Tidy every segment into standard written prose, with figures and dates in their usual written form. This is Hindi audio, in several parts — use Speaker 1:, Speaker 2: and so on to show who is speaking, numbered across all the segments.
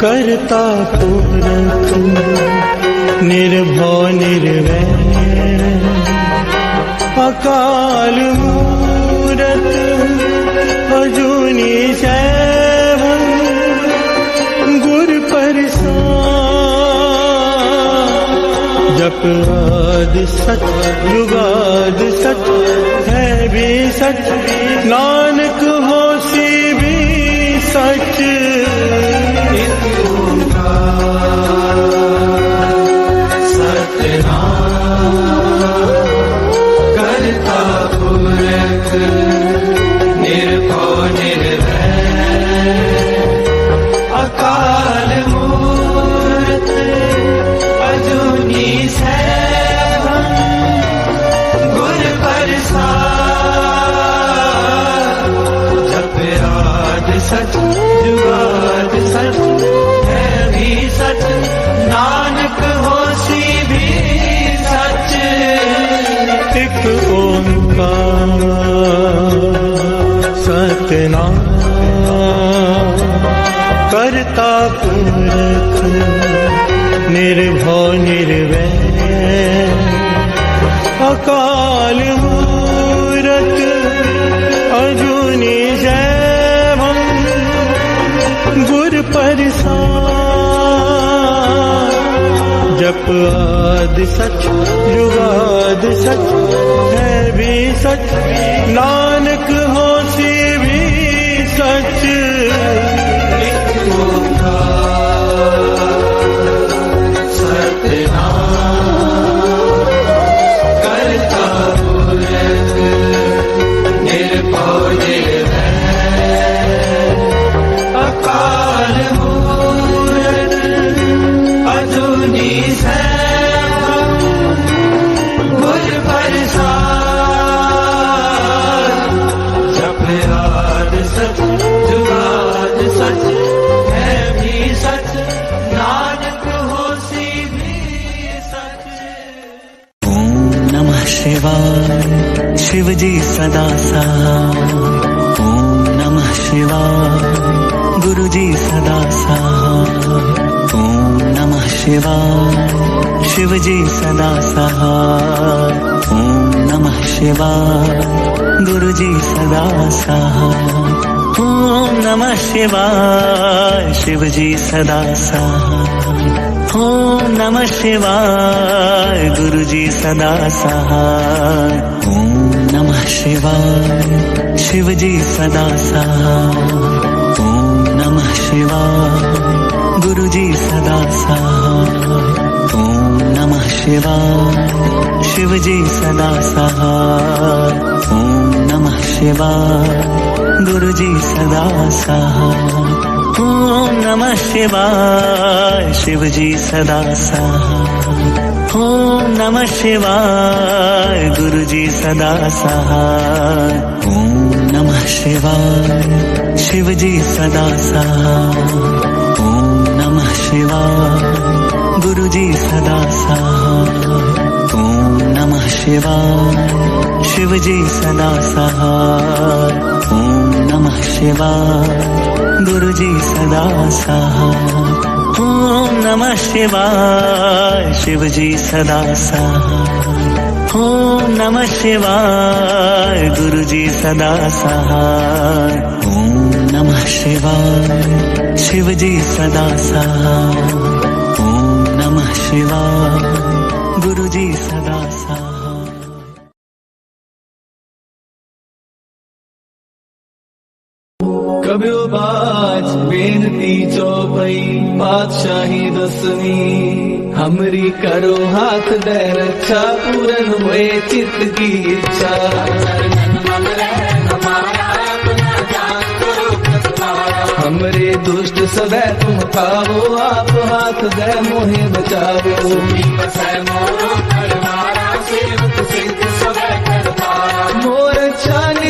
Speaker 1: करता पुरख निर्भव निर्वैर अकाल मूरत अजूनी सैभं गुर प्रसाद। जप आदि सच जुगाद सच है भी सच, नानक होसी भी सच।
Speaker 2: करता पुरख निर्भव निर्वैर अकाल मूरत अजूनी सैभं गुर प्रसाद। जप आद सच जुगाद सच है भी सच, नानक होसी भी सच।
Speaker 1: एक ओंकार सतनाम करता पुरख निर्भव निर्वैर अकाल मूरत अजूनी सैभं गुर प्रसाद। जप आद सच जुगाद सच है भी सच, नानक होसी भी सच।
Speaker 2: करता पुरख निर्भव निर्वैर अकाल मूरत अजूनी सैभं गुर प्रसाद। जप आद सच जुगाद सच है भी सच, नानक होसी भी सच।
Speaker 3: ओम नमः शिवाय शिव जी सदा सहाय। ओम नमः शिवाय गुरु जी सदा सहाय। ओम नमः शिवाय शिव जी सदा सहाय। ओम नमः शिवाय गुरु जी सदा सहाय। ओम नमः शिवाय शिव जी सदा सहाय। ओम नमः शिवाय गुरु जी सदा सहाय। ओम नमः शिवाय शिव जी सदा सहाय। ओम नमः शिवाय गुरु जी सदा सहाय। ओम नमः शिवाय शिव जी सदा सहाय। ओम नमः शिवाय गुरु जी सदा सहाय। ओम नमः शिवाय शिव जी सदा सहाय। ओम नमः शिवाय गुरु जी सदा सहाय। ओम नमः शिवाय शिव जी सदा सहाय। ओम नमः शिवाय गुरु जी सदा सहाय। ओम नमः शिवाय शिव जी सदा सहाय। ओम नमः शिवाय गुरु जी सदा सहाय। ओम नमः शिवाय शिव जी सदा सहाय। ओम नमः शिवाय गुरु जी सदा सहाय। ओम नमः शिवाय शिव जी सदा सहाय। ओम नमः शिवाय गुरु जी सदा सहाय।
Speaker 2: कब्यो बाज बेनती चौपई बादशाही दसवीं, हमरी करो हाथ दे रक्षा पूरन हुए चित्त की इच्छा। हमरे दुष्ट सदै तुम खाओ, आप हाथ दे मोहे बचाओ। मोर छानी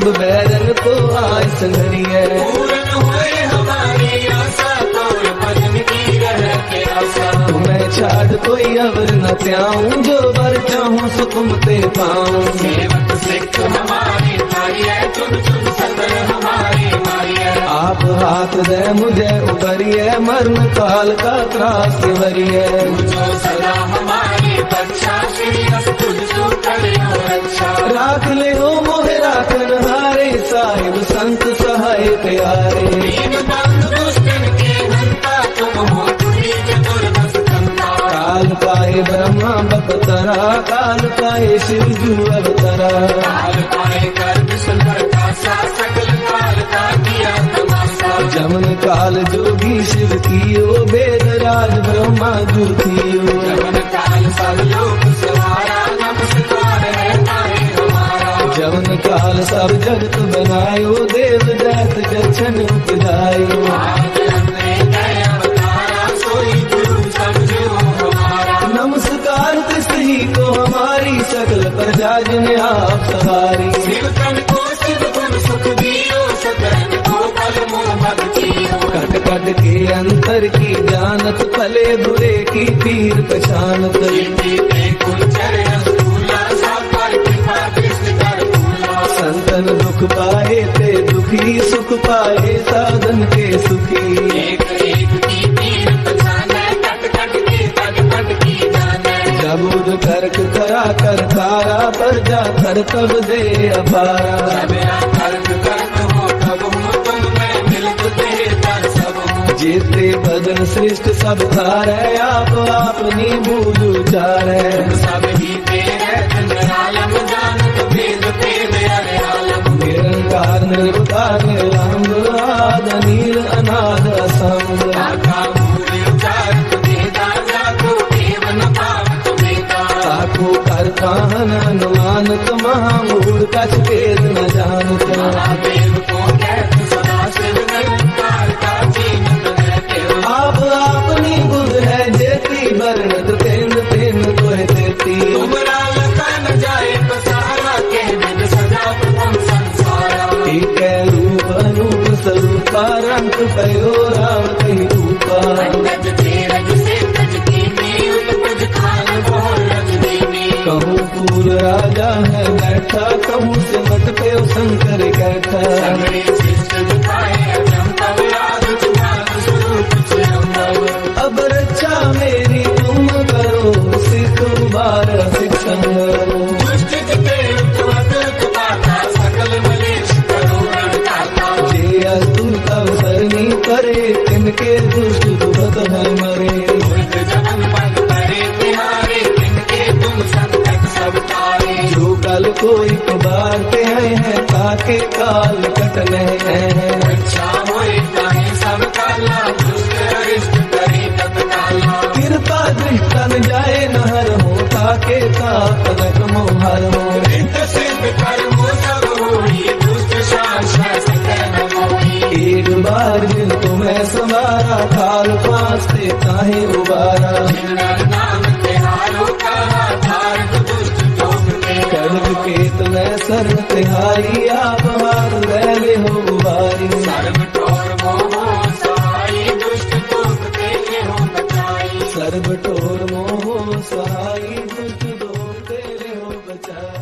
Speaker 2: सब बैरन को आय संगरिए
Speaker 4: पूर्ण हुए हमारी आशा तोर भजन की रह के आशा
Speaker 2: तुम्हें छाड़ कोई अवर न त्याऊं जो बर चाहूं सो तुम ते पाऊं
Speaker 4: सेवक सिख हमारी माई है चुन चुन सदर हमारी माई है
Speaker 2: आप हाथ दे मुझे उबरिए मरण काल का त्रास के वरिए
Speaker 4: जो सदा हमारी रक्षा श्री तुझ सो करियो रक्षा
Speaker 2: राख ले हो मोहे राखन हारे साहिब संत सहाय प्यारे
Speaker 4: दीन बंधु दुष्टन के हंता तुम हो तुरी चतुर्दश कंता
Speaker 2: काल पाए ब्रह्मा बपतरा काल पाए शिव जू अवतरा
Speaker 4: काल पाए कर विष्णु का सकल काल का किया तमाशा
Speaker 2: जमन काल जोगी शिव कियो वेद राज ब्रह्मा जू कियो
Speaker 4: जमन काल सब लोग सवारा नमस्कार है तारे हमारा
Speaker 2: जमन काल सब जगत बनायो देव दैत जक्षण उपजायो
Speaker 4: आज हमने गए अवतारा सोई गुरु समझो हमारा
Speaker 2: नमस्कार तिसही को हमारी सकल प्रजा जिन्हें आप सवारी
Speaker 4: शिव तन को शिव गुण सुख दियो सकल को पल मोह भक्तियो
Speaker 2: कट कट के अंतर की जानत भले बुरे की पीर पहचानत
Speaker 4: प्रीति पे कुंचर रसूला सापर कृपा दृष्टि कर भूला
Speaker 2: संतन दुख पाए ते दुखी सुख पाए साधन के सुखी
Speaker 4: एक एक की पीर पहचाने कट कट की तट कट की जाने
Speaker 2: जबूद कर्क करा कर तारा पर जा कर तब दे अपारा
Speaker 4: मेरा कर्म कर्म हो तब हो तुम में मिलत दे तर सब हो
Speaker 2: जेते भजन श्रेष्ठ सब तारे आप अपनी भूल उचारे
Speaker 4: सब ही तेरे चंद्रालम जानत भेद भेद अरे आलम
Speaker 2: निरंकार निर्विकार निरंग आद नील अनाद असंग
Speaker 4: आका मूल उचारत वेदा जाको एवं पावत वेदा
Speaker 2: ताको करता हन अनुमानत महामूल कछ भेद न जानत
Speaker 4: महादेव को कहत सदा शिव निरंकार का जीनत रहते हो
Speaker 2: आप अपनी बुध है जेती वर्णत तेन तेन तोहे देती
Speaker 4: तुमरा लखा न जाए पसारा के विद सजा प्रथम संसारा
Speaker 2: एक रूप अनूप स्वरूपा रंग भयो राम कहीं रूपा
Speaker 4: गज तेरज से गज कीनी उत्पज खान बोल रजनी
Speaker 2: कहूँ पूर राजा है बैठा कहूँ सिमट पे शंकर कैठा
Speaker 4: सगरे शिष्ट दिखाए अजंपव याद जुगाद स्वरूप चिरंबव
Speaker 2: अब रक्षा मेरी तुम करो सिख बार शिक्षण करो
Speaker 4: दुष्ट जिते उत्वत उत्पाता सकल मलेश करो रणदाता
Speaker 2: जे अस्तुत अवसरनी करे तिनके दुष्ट दुखत है मरे
Speaker 4: उल्ट जबन बंद करे तिहारे इनके तुम संकट सब तारे
Speaker 2: जो कल कोई कुबार के हैं ताके काल कटने हैं
Speaker 4: रक्षा होए ताहे सब काला दुष्ट अरिष्ट करे तत्काला
Speaker 2: कृपा दृष्टन जाए नहर हो ताके ताकनक मोहर हो
Speaker 4: रित सिद्ध कर्मो सब होई दुष्ट शासन सकल मोही
Speaker 2: एक बार जिन तुम्हें सवारा काल पास से काहे उबारा
Speaker 4: जिनर नाम तिहारो कहा धारक दुष्ट लोग के
Speaker 2: कर्म के तुम्हें सर्व तिहारी आप हाथ रहे हो उबारी
Speaker 4: सर्व टोर मोह सहाई दुष्ट लोग तेरे हो बचाई
Speaker 2: सर्व टोर मोह सहाई दुष्ट दोष तेरे हो बचाई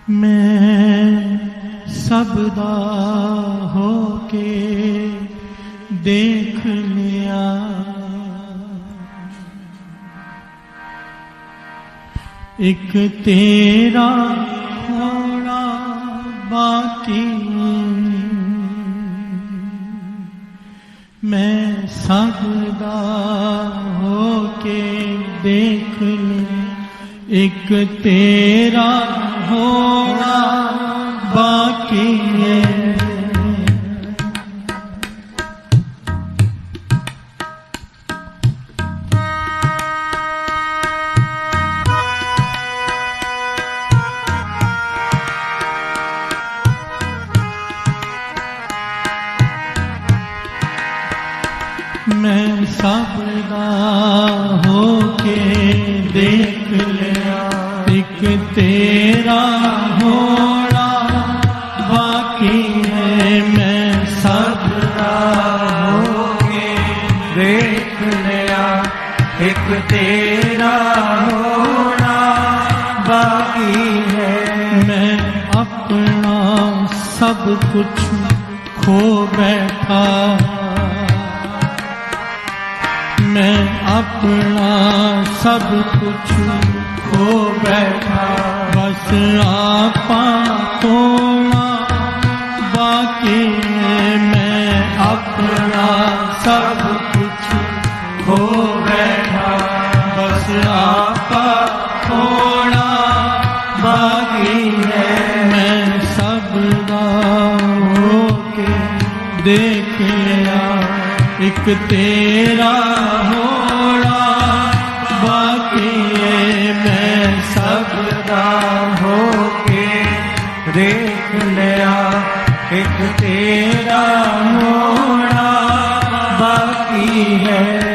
Speaker 1: मैं सबदा होके देख लिया, एक तेरा थोड़ा बाकी मैं सबदा होके देख ले, एक तेरा होना बाकी है। मैं सबदा होके देख लिया, एक तेरा होना बाकी है। मैं सबदा होके देख लिया, एक तेरा होना बाकी है। मैं अपना सब कुछ खो बैठा, मैं अपना सब कुछ खो बैठा, बस आपा थोड़ा बाकी है। मैं अपना सब कुछ खो बैठा, बस आपा थोड़ा बाकी है। मैं सबदा होके देख लिया, एक तेरा होना बाकी है। मैं सबदा होके देख लिया, एक तेरा होना बाकी है।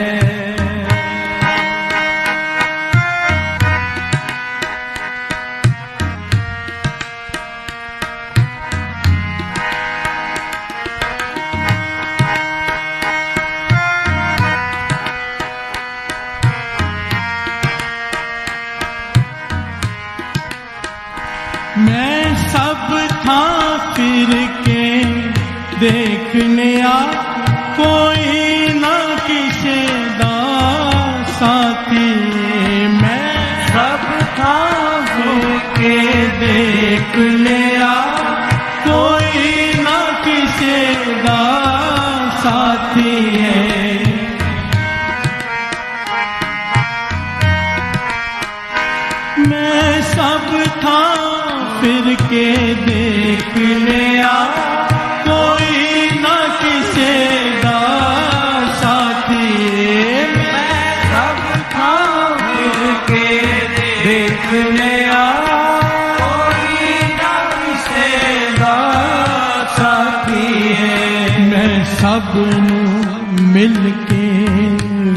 Speaker 1: मैं सब था फिर के देखने आ, कोई ना किसे दा साथी। मैं सब था फिर के देखने आ, कोई ना किसे दा साथी है। मैं सब था फिर के देख लिया, कोई ना किसे दा साथी। मैं सब था फिर के देख लिया, कोई ना किसे दा साथी है। मैं सब नू मिल के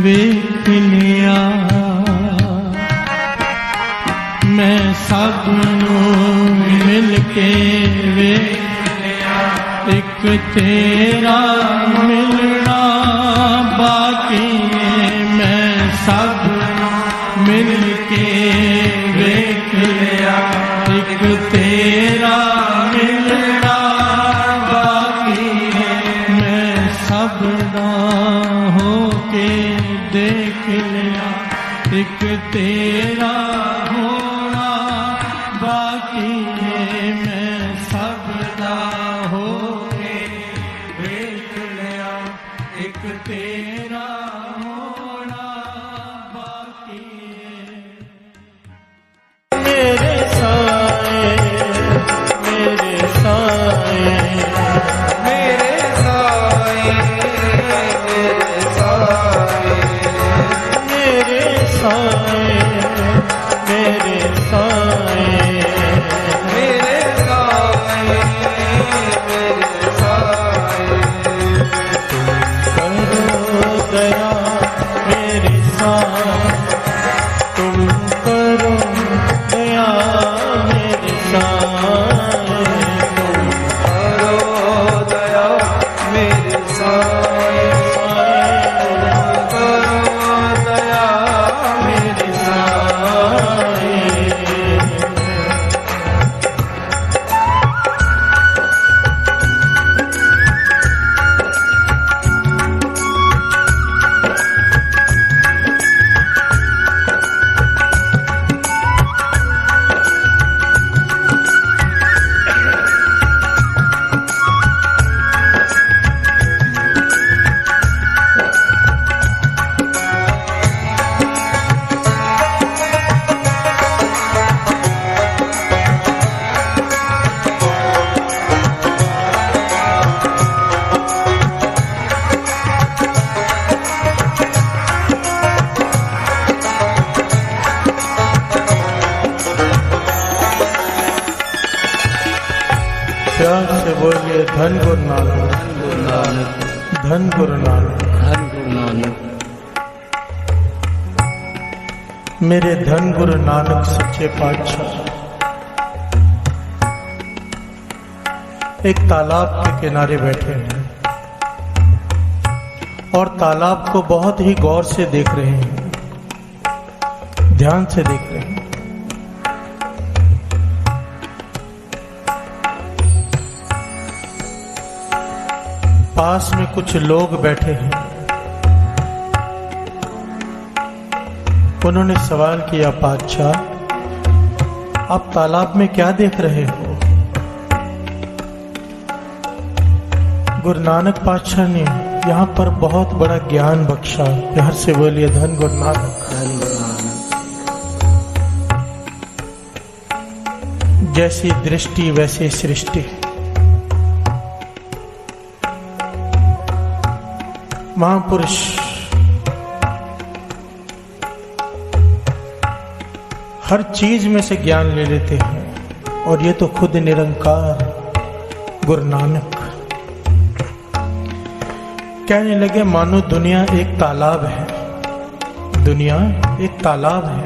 Speaker 1: वेख लिया, मैं सब नू मिल के वेख लिया, एक तेरा मिलना बाकी है। मैं सब नू मिल के वेख लिया, एक तेरा मिलना बाकी है। मैं सबदा होके देख लिया, एक तेरा बाकी है। मैं सबदा होके देख लिया, एक तेरा होना बाकी है। मेरे साए, मेरे साए, मेरे साए, मेरे साए, मेरे साए, मेरे धन गुरु नानक, धन गुरु नानक,
Speaker 2: धन गुरु नानक।
Speaker 1: मेरे धन गुरु नानक सच्चे पातशाह। एक तालाब के किनारे बैठे हैं और तालाब को बहुत ही गौर से देख रहे हैं, ध्यान से देख रहे हैं। पास में कुछ लोग बैठे हैं। उन्होंने सवाल किया, पातशाह आप तालाब में क्या देख रहे हो? गुरु नानक पातशाह ने यहाँ पर बहुत बड़ा ज्ञान बख्शा। प्यार से बोलिए धन गुरु नानक,
Speaker 2: धन गुरु नानक।
Speaker 1: जैसी दृष्टि वैसी सृष्टि। महापुरुष हर चीज में से ज्ञान ले लेते हैं और ये तो खुद निरंकार गुरु नानक कहने लगे, मानो दुनिया एक तालाब है, दुनिया एक तालाब है।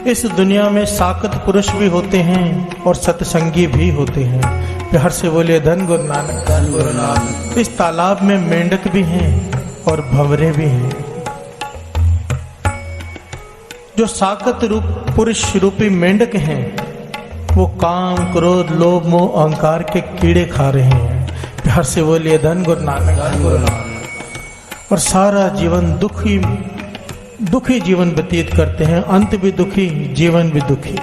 Speaker 1: इस दुनिया में साकत पुरुष भी होते हैं और सत्संगी भी होते हैं। प्यार से बोलिए धन गुरु नानक,
Speaker 2: धन गुरु नानक।
Speaker 1: इस तालाब में मेंढक भी हैं और भंवरे भी हैं। जो साकत रूप पुरुष रूपी मेंढक हैं वो काम क्रोध लोभ मोह अहंकार के कीड़े खा रहे हैं। प्यार से बोलिए धन गुरु नानक,
Speaker 2: धन गुरु नानक।
Speaker 1: और सारा जीवन दुखी जीवन व्यतीत करते हैं, अंत भी दुखी जीवन भी दुखी।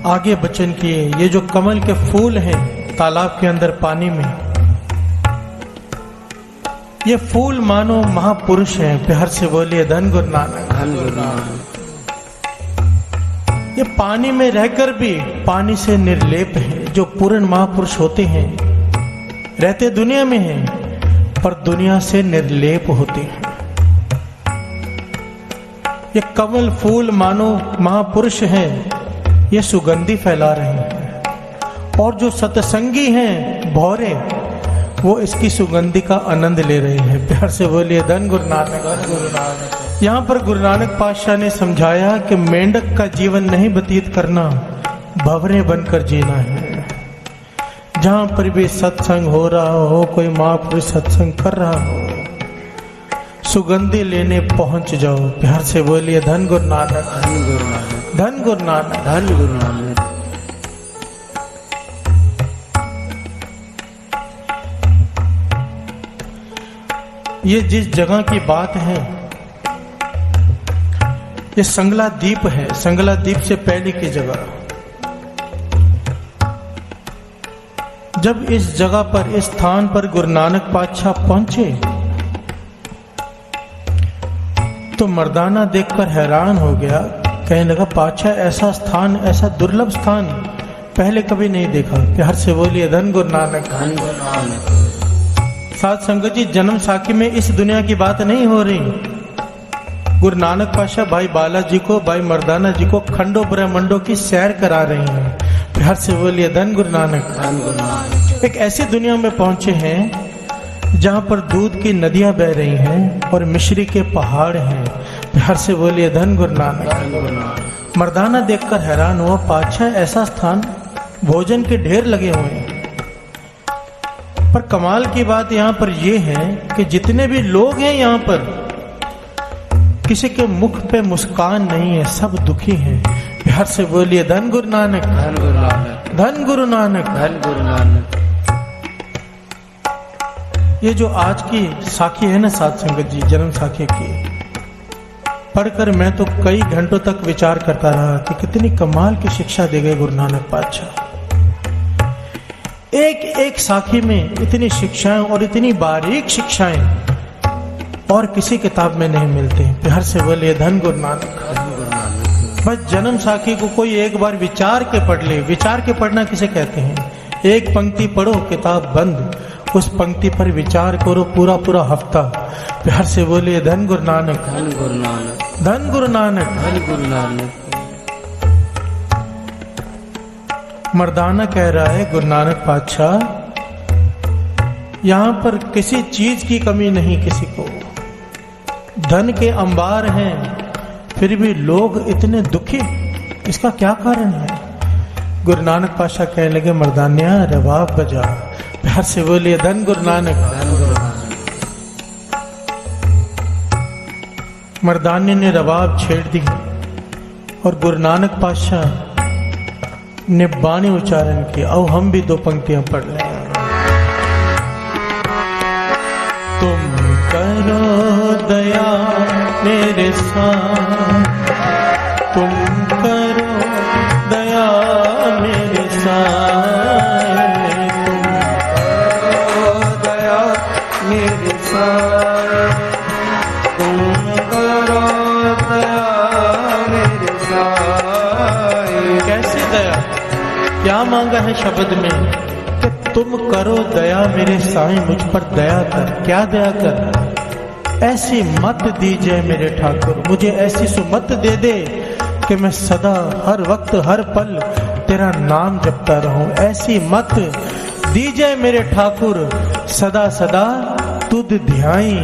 Speaker 1: आगे वचन किए, ये जो कमल के फूल हैं तालाब के अंदर पानी में, ये फूल मानो महापुरुष हैं। प्यार से बोलिए धन गुरु नानक,
Speaker 2: धन गुरु नानक।
Speaker 1: ये पानी में रहकर भी पानी से निर्लेप है। जो पूर्ण महापुरुष होते हैं रहते दुनिया में हैं पर दुनिया से निर्लेप होते हैं। ये कमल फूल मानो महापुरुष हैं, ये सुगंधि फैला रहे हैं और जो सत्संगी हैं भौरे वो इसकी सुगंधि का आनंद ले रहे हैं। प्यार से बोलिए धन गुरु नानक, धन गुरु नानक। यहाँ पर गुरु नानक पातशाह ने समझाया कि मेंढक का जीवन नहीं व्यतीत करना, भंवरे बनकर जीना है। जहां पर भी सत्संग हो रहा हो, कोई महापुरुष सत्संग कर रहा हो, सुगंधि लेने पहुंच जाओ। प्यार से बोलिए धन गुरु नानक,
Speaker 2: धन गुरु नानक।
Speaker 1: धन गुरु नानक,
Speaker 2: धन गुरु नानक।
Speaker 1: ये जिस जगह की बात है ये संगला द्वीप है। संगला द्वीप से पहले की जगह। जब इस जगह पर इस स्थान पर गुरु नानक पातशाह पहुंचे तो मर्दाना देखकर हैरान हो गया। कहने लगा, पातशाह ऐसा स्थान, ऐसा दुर्लभ स्थान पहले कभी नहीं देखा। प्यार से बोलिए धन गुरु नानक,
Speaker 2: धन गुरु नानक।
Speaker 1: साथ संगत जी, जन्म साखी में इस दुनिया की बात नहीं हो रही। गुरु नानक पातशाह भाई बालाजी को, भाई मर्दाना जी को खंडों ब्रह्मंडों की सैर करा रहे हैं। प्यार से बोलिए धन गुरु नानक,
Speaker 2: धन गुरु नानक।
Speaker 1: एक ऐसी दुनिया में पहुंचे हैं जहां पर दूध की नदियां बह रही हैं और मिश्री के पहाड़ हैं। प्यार से बोलिए धन गुरु नानक,
Speaker 2: धन गुरु नानक।
Speaker 1: मर्दाना देखकर हैरान हुआ, पातशाह ऐसा स्थान, भोजन के ढेर लगे हुए हैं। पर कमाल की बात यहाँ पर यह है कि जितने भी लोग हैं यहाँ पर किसी के मुख पे मुस्कान नहीं है, सब दुखी हैं। प्यार से बोलिए धन गुरु नानक,
Speaker 2: धन गुरु नानक।
Speaker 1: धन गुरु नानक,
Speaker 2: धन गुरु नानक।
Speaker 1: ये जो आज की साखी है ना साथ संगत जी, जन्म साखी की पढ़कर मैं तो कई घंटों तक विचार करता रहा कि कितनी कमाल की शिक्षा दे गए गुरु नानक पातशाह। एक एक साखी में इतनी शिक्षाएं और इतनी बारीक शिक्षाएं और किसी किताब में नहीं मिलते। प्यार से बोलिए धन गुरु नानक,
Speaker 2: धन गुरु नानक।
Speaker 1: बस जन्म साखी को कोई एक बार विचार के पढ़ ले। विचार के पढ़ना किसे कहते हैं? एक पंक्ति पढ़ो, किताब बंद, उस पंक्ति पर विचार करो पूरा पूरा हफ्ता। प्यार से बोलिए धन गुरु नानक,
Speaker 2: धन गुरु नानक।
Speaker 1: धन गुरु नानक।
Speaker 2: धन गुरु नानक।
Speaker 1: मर्दाना कह रहा है गुरु नानक पातशाह, यहां पर किसी चीज की कमी नहीं किसी को, धन के अंबार हैं फिर भी लोग इतने दुखी, इसका क्या कारण है? गुरु नानक पातशाह कहने लगे मर्दानिया रबाब बजा, प्यार से बोलिए धन गुरु नानक।
Speaker 2: धन गुरु नानक।
Speaker 1: मर्दाने ने रबाब छेड़ दी और गुरु नानक पातशाह ने बाणी उच्चारण किया। अब हम भी दो पंक्तियां पढ़ रहे हैं। तुम करो दया मेरे साथ, तुम करो दया मेरे साथ, तुम करो दया मेरे साथ, तुम करो दया मेरे साथ। कैसे दया? क्या मांगा है शब्द में कि तुम करो दया मेरे साईं, मुझ पर दया कर। क्या दया कर? ऐसी मत दीजिए मेरे ठाकुर, मुझे ऐसी सुमत दे दे कि मैं सदा हर वक्त हर पल तेरा नाम जपता रहूं। ऐसी मत दीजिए मेरे ठाकुर, सदा सदा तुध ध्याई।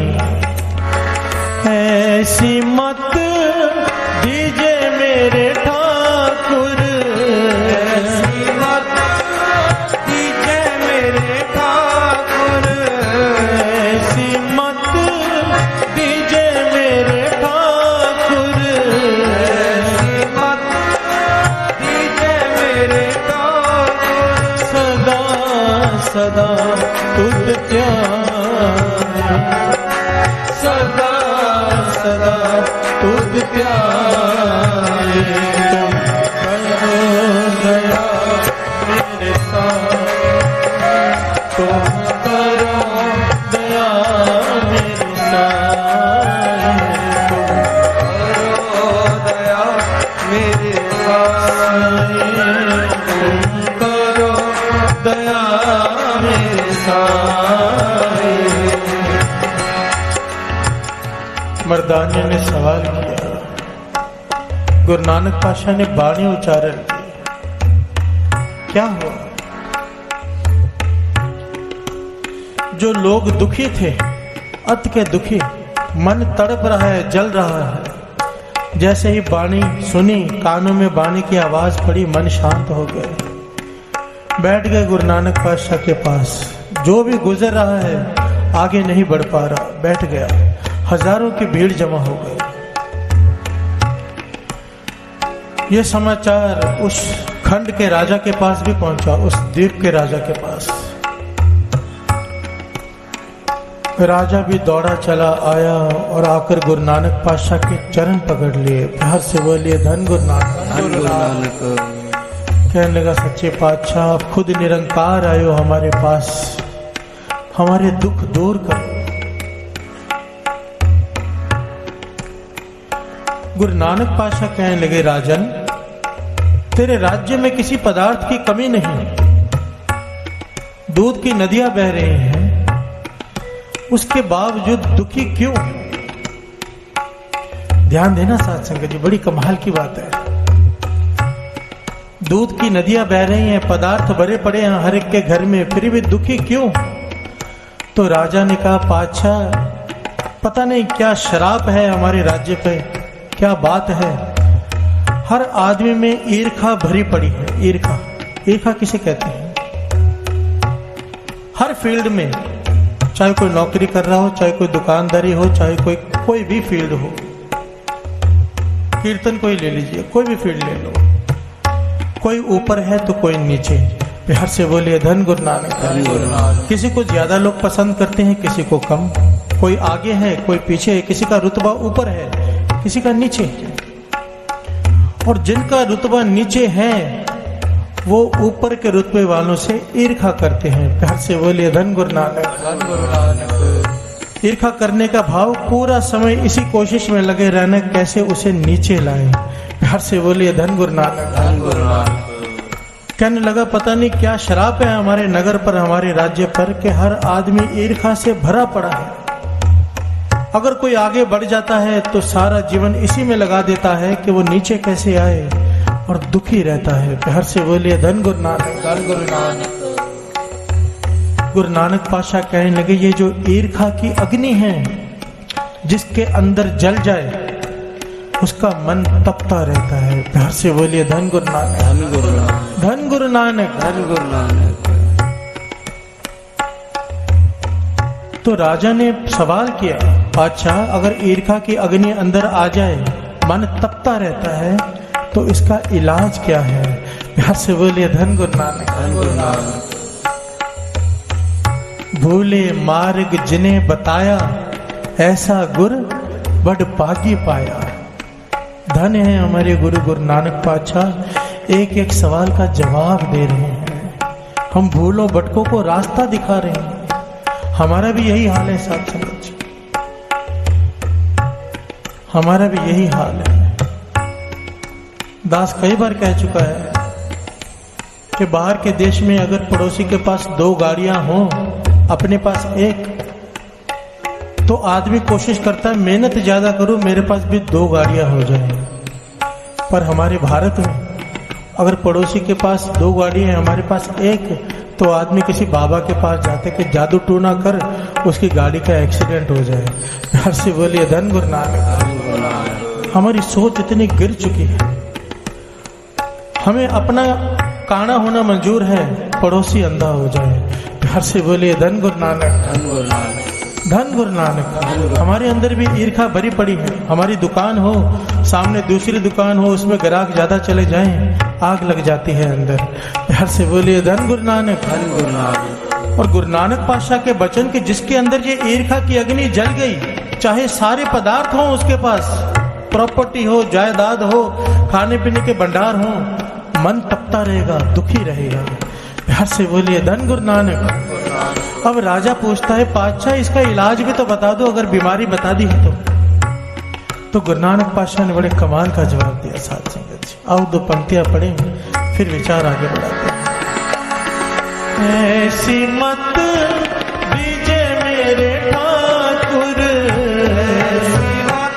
Speaker 1: ऐसी मत दीजिए मेरे ठाकुर, ऐसी मत दीजिए मेरे ठाकुर, ऐसी मत दीजिए मेरे ठाकुर, ऐसी मत दीजिए मेरे ठाकुर, सदा सदा तुझ प्यारे, सदा सदा तुझ प्यारे। तुम करो दया मेरे साथ, तुम करो दया मेरे साथ, तुम करो दया मेरे साथ। मर्दाने ने सवाल किया, गुरु नानक पातशाह ने बाणी उच्चारण की, क्या हुआ? जो लोग दुखी थे, अत के दुखी, मन तड़प रहा है, जल रहा है। जैसे ही बाणी सुनी, कानों में बाणी की आवाज पड़ी, मन शांत हो गए। बैठ गए गुरु नानक पातशाह के पास। जो भी गुजर रहा है आगे नहीं बढ़ पा रहा, बैठ गया। हजारों की भीड़ जमा हो गई। यह समाचार उस खंड के राजा के पास भी पहुंचा, उस द्वीप के राजा के पास। राजा भी दौड़ा चला आया और आकर गुरु नानक पातशाह के चरण पकड़ लिए। प्यार से बोलिए धन गुरु नानक।
Speaker 2: धन गुरु नानक।
Speaker 1: कहने लगा सच्चे पातशाह, आप खुद निरंकार आए हो हमारे पास, हमारे दुख दूर करो। गुरु नानक पातशाह कहने लगे राजन, तेरे राज्य में किसी पदार्थ की कमी नहीं, दूध की नदियां बह रही हैं, उसके बावजूद दुखी क्यों? ध्यान देना साथ संगत जी, बड़ी कमाल की बात है। दूध की नदियां बह रही हैं, पदार्थ भरे पड़े हैं हर एक के घर में, फिर भी दुखी क्यों? तो राजा ने कहा पातशाह, पता नहीं क्या शराप है हमारे राज्य पे, क्या बात है। हर आदमी में ईर्खा भरी पड़ी है। ईर्खा, ईर्खा किसे कहते हैं? हर फील्ड में, चाहे कोई नौकरी कर रहा हो, चाहे कोई दुकानदारी हो, चाहे कोई भी फील्ड हो, कीर्तन कोई ले लीजिए, कोई भी फील्ड ले लो, कोई ऊपर है तो कोई नीचे। प्यार से बोलिए धन गुरु नानक। किसी को ज्यादा लोग पसंद करते हैं, किसी को कम, कोई आगे है कोई पीछे है, किसी का रुतबा ऊपर है किसी का नीचे है। और जिनका रुतबा नीचे है वो ऊपर के रुतबे वालों से ईर्खा करते हैं। प्यार से बोलिए धन गुरु नानक। ईर्खा करने का भाव, पूरा समय इसी कोशिश में लगे रहना कैसे उसे नीचे लाएं। प्यार से बोलिए धन गुरु नानक। कहने लगा पता नहीं क्या शराप है हमारे नगर पर, हमारे राज्य पर, कि हर आदमी ईर्खा से भरा पड़ा है। अगर कोई आगे बढ़ जाता है तो सारा जीवन इसी में लगा देता है कि वो नीचे कैसे आए और दुखी रहता है। प्यार से बोलिए धन गुरु नानक, धन गुरु नानक। गुरु नानक पातशाह कहने लगे ये जो ईर्खा की अग्नि है जिसके अंदर जल जाए उसका मन तपता रहता है। प्यार से बोलिए धन गुरु नानक,
Speaker 2: धन गुरु नानक,
Speaker 1: धन गुरु नानक,
Speaker 2: धन गुरु नानक।
Speaker 1: तो राजा ने सवाल किया, पातशाह अगर ईर्खा की अग्नि अंदर आ जाए, मन तपता रहता है, तो इसका इलाज क्या है? प्यार से बोलिए धन गुरु नानक,
Speaker 2: धन गुरु नानक।
Speaker 1: भूले मार्ग जिन्हें बताया, ऐसा गुर बड़ पागी पाया। धन है हमारे गुरु गुरु नानक पातशाह, एक एक सवाल का जवाब दे रहे हैं। हम भूलों भटकों को रास्ता दिखा रहे हैं। हमारा भी यही हाल है साथ संगत जी, हमारा भी यही हाल है। दास कई बार कह चुका है कि बाहर के देश में अगर पड़ोसी के पास 2 गाड़ियां हों, अपने पास 1, तो आदमी कोशिश करता है मेहनत ज्यादा करूं, मेरे पास भी 2 गाड़ियां हो जाए। पर हमारे भारत में अगर पड़ोसी के पास 2 गाड़ी है, हमारे पास 1, तो आदमी किसी बाबा के पास जाते कि जादू टूना कर उसकी गाड़ी का एक्सीडेंट हो जाए। प्यार से बोलिए धन गुरु नानक। हमारी सोच इतनी गिर चुकी है, हमें अपना काना होना मंजूर है, पड़ोसी अंधा हो जाए। प्यार से बोलिए धन गुरु नानक,
Speaker 2: धन गुरु नानक,
Speaker 1: धन गुरु नानक। हमारे अंदर भी ईर्खा भरी पड़ी है। हमारी दुकान हो, सामने दूसरी दुकान हो, उसमें ग्राहक ज्यादा चले जाएं, आग लग जाती है अंदर। प्यार से बोलिए धन गुरु नानक,
Speaker 2: धन गुरु नानक।
Speaker 1: और गुरु नानक पातशाह के वचन के जिसके अंदर ये ईर्खा की अग्नि जल गई, चाहे सारे पदार्थ हो उसके पास, प्रॉपर्टी हो, जायदाद हो, खाने पीने के भंडार हो, मन तपता रहेगा, दुखी रहेगा। प्यार से बोलिए धन गुरु नानक। अब राजा पूछता है, पातशाह इसका इलाज भी तो बता दो, अगर बीमारी बता दी है तो गुरु नानक पातशाह ने बड़े कमाल का जवाब दिया। साथ संगत जी आओ 2 पंक्तियां पढ़ें, फिर विचार आगे बढ़ाते हैं। ऐसी मत दीजिए मेरे ठाकुर, ऐसी मत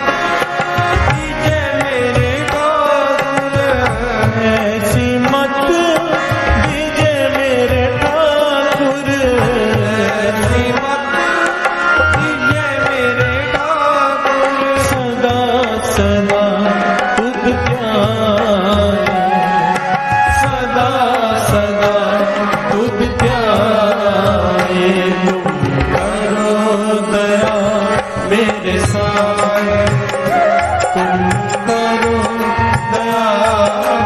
Speaker 1: दीजिए मेरे ठाकुर, ऐसी मत दीजिए मेरे ठाकुर, ऐसी मत दीजिए मेरे ठाकुर। सदा सदा तुझ ध्यान, सदा सदा तुझ ध्याए। तुम करो दया मेरे साए, तुम करो दया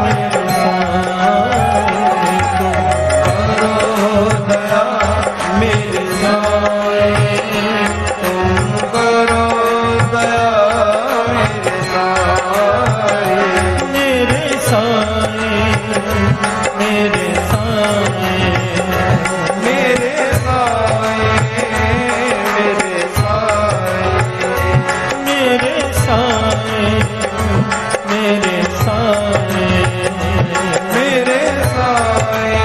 Speaker 1: मेरे साए, तुम करो दया मेरे साए, तुम करो दया मेरे साए, मेरे साए, मेरे साए, मेरे साए, मेरे साए, मेरे साए, मेरे साए, मेरे साए,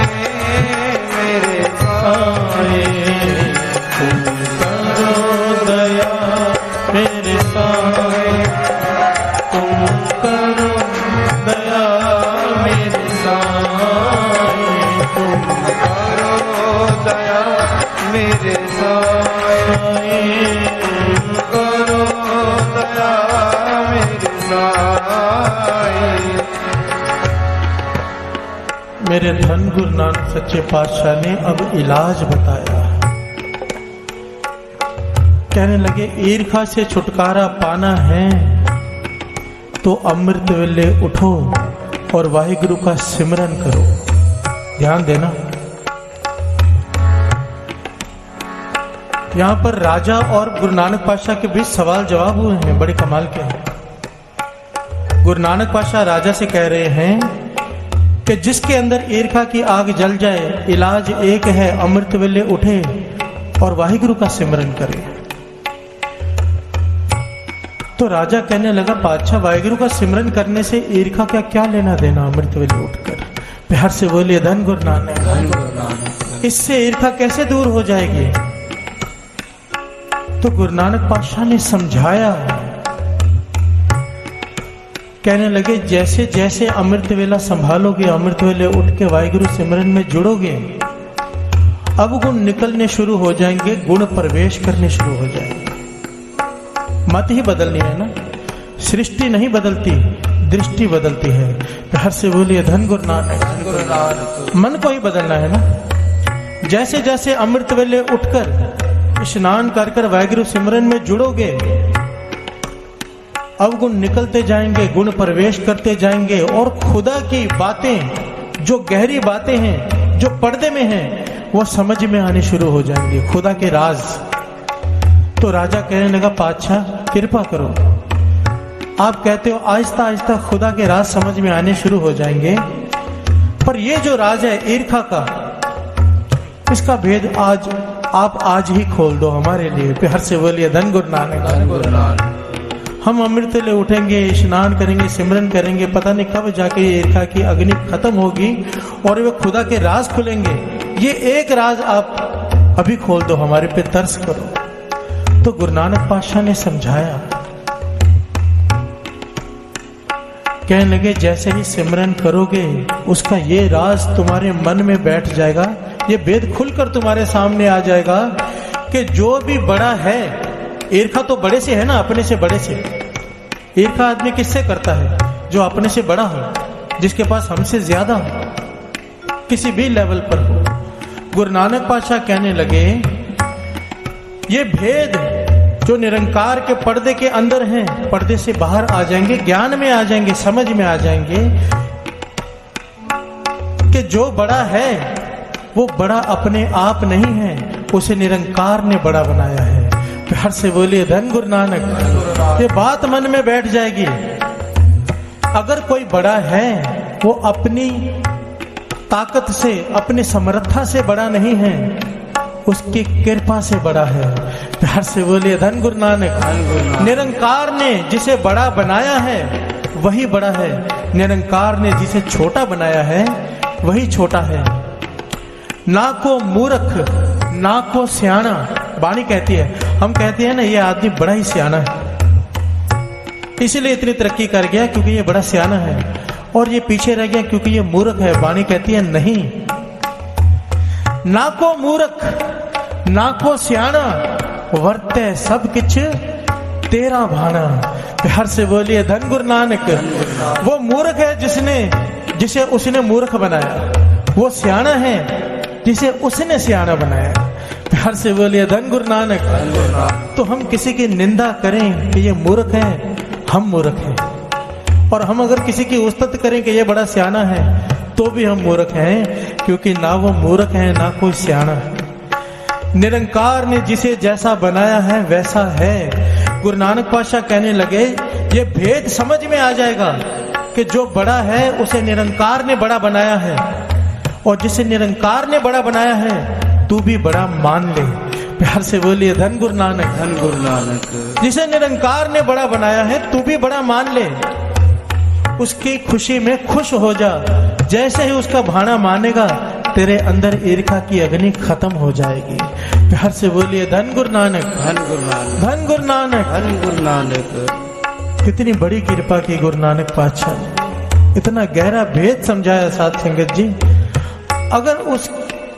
Speaker 1: मेरे साए। तुम करो दया मेरे साए, तुम करो दया मेरे साए, तुम करो दया मेरे साए, तुम करो दया मेरे साए। मेरे धन गुरु नानक सच्चे पातशाह ने अब इलाज बताया। कहने लगे ईर्खा से छुटकारा पाना है तो अमृत वेले उठो और वाहिगुरु का सिमरन करो। ध्यान देना, यहां पर राजा और गुरु नानक पातशाह के बीच सवाल जवाब हुए हैं, बड़े कमाल के हैं। गुरु नानक पातशाह राजा से कह रहे हैं कि जिसके अंदर ईर्खा की आग जल जाए, इलाज एक है, अमृत वेले उठे और वाहिगुरु का सिमरन करे। तो राजा कहने लगा, पातशाह वाहिगुरु का सिमरन करने से ईर्खा का क्या लेना देना अमृत वेले उठकर? प्यार से बोलिए धन गुरु नानक, धन गुरु नानक। इससे ईर्खा कैसे दूर हो जाएगी? तो गुरु नानक पातशाह ने समझाया, कहने लगे जैसे जैसे अमृत वेला संभालोगे, अमृत वेले उठ के वाहिगुरु सिमरन में जुड़ोगे, अब गुण निकलने शुरू हो जाएंगे, गुण प्रवेश करने शुरू हो जाएंगे। मत ही बदलनी है ना, सृष्टि नहीं बदलती, दृष्टि बदलती है। हर से बोलिए धन गुरु नानक। मन को ही बदलना है ना। जैसे जैसे अमृत वेले उठकर स्नान कर कर वाहिगुरु सिमरन में जुड़ोगे, अवगुण निकलते जाएंगे, गुण प्रवेश करते जाएंगे और खुदा की बातें, जो गहरी बातें हैं, जो पर्दे में हैं, वो समझ में आने शुरू हो जाएंगे, खुदा के राज। तो राजा कहने लगा, पातशाह कृपा करो, आप कहते हो आहिस्ता आहिस्ता खुदा के राज समझ में आने शुरू हो जाएंगे, पर ये जो राज है ईर्खा का, इसका भेद आप आज ही खोल दो हमारे लिए। प्यार से बोलिए धन गुरु नानक। हम अमृत ले उठेंगे, स्नान करेंगे, सिमरन करेंगे, पता नहीं कब जाके ये ईर्खा की अग्नि खत्म होगी और वे खुदा के राज खुलेंगे। ये एक राज आप अभी खोल दो, हमारे पे तरस करो। तो गुरु नानक पातशाह ने समझाया, कहने लगे जैसे ही सिमरन करोगे उसका ये राज तुम्हारे मन में बैठ जाएगा, ये भेद खुलकर तुम्हारे सामने आ जाएगा कि जो भी बड़ा है, ईर्खा तो बड़े से है ना, अपने से बड़े से। ईर्खा आदमी किससे करता है? जो अपने से बड़ा हो, जिसके पास हमसे ज्यादा हो, किसी भी लेवल पर हो। गुरु नानक पातशाह कहने लगे ये भेद जो निरंकार के पर्दे के अंदर हैं, पर्दे से बाहर आ जाएंगे, ज्ञान में आ जाएंगे, समझ में आ जाएंगे कि जो बड़ा है वो बड़ा अपने आप नहीं है, उसे निरंकार ने बड़ा बनाया है। प्यार से बोलिए धन गुरु नानक। ये बात मन में बैठ जाएगी। अगर कोई बड़ा है वो अपनी ताकत से, अपनी समर्था से बड़ा नहीं है, उसकी कृपा से बड़ा है। प्यार से बोलिए धन गुरु नानक। निरंकार ने जिसे बड़ा बनाया है वही बड़ा है, निरंकार ने जिसे छोटा बनाया है वही छोटा है। ना को मूर्ख ना को सियाना, वाणी कहती है। हम कहते हैं ना ये आदमी बड़ा ही सियाना है, इसीलिए इतनी तरक्की कर गया क्योंकि ये बड़ा सियाना है, और ये पीछे रह गया क्योंकि ये मूर्ख है। वाणी कहती है नहीं, ना को मूर्ख ना को सियाना, वर्ते सब किछ तेरा भाना। प्यार से बोलिए धन गुरु नानक। वो मूर्ख है जिसे उसने मूर्ख बनाया, वो सियाना है जिसे उसने सियाना बनाया। प्यार से बोलिए धन गुरु नानक। तो हम किसी की निंदा करें कि ये मूर्ख है, हम मूर्ख हैं, और हम अगर किसी की उस्तत करें कि ये बड़ा सियाना है, तो भी हम मूर्ख हैं, क्योंकि ना वो मूर्ख है ना कोई सियाना है। निरंकार ने जिसे जैसा बनाया है वैसा है। गुरु नानक पातशाह कहने लगे ये भेद समझ में आ जाएगा कि जो बड़ा है उसे निरंकार ने बड़ा बनाया है, और जिसे निरंकार ने बड़ा बनाया है तू भी बड़ा मान ले। प्यार से बोलिए धन गुरु नानक।
Speaker 2: धन गुरु नानक।
Speaker 1: जिसे निरंकार ने बड़ा बनाया है तू भी बड़ा मान ले, उसकी खुशी में खुश हो जा। जैसे ही उसका भाना मानेगा तेरे अंदर ईर्खा की अग्नि खत्म हो जाएगी। प्यार से बोलिए धन गुरु नानक।
Speaker 2: धन गुरु नानक।
Speaker 1: धन गुरु नानक।
Speaker 2: धन गुरु नानक।
Speaker 1: कितनी बड़ी कृपा की गुरु नानक पातशाह ने, इतना गहरा भेद समझाया साथ संगत जी। अगर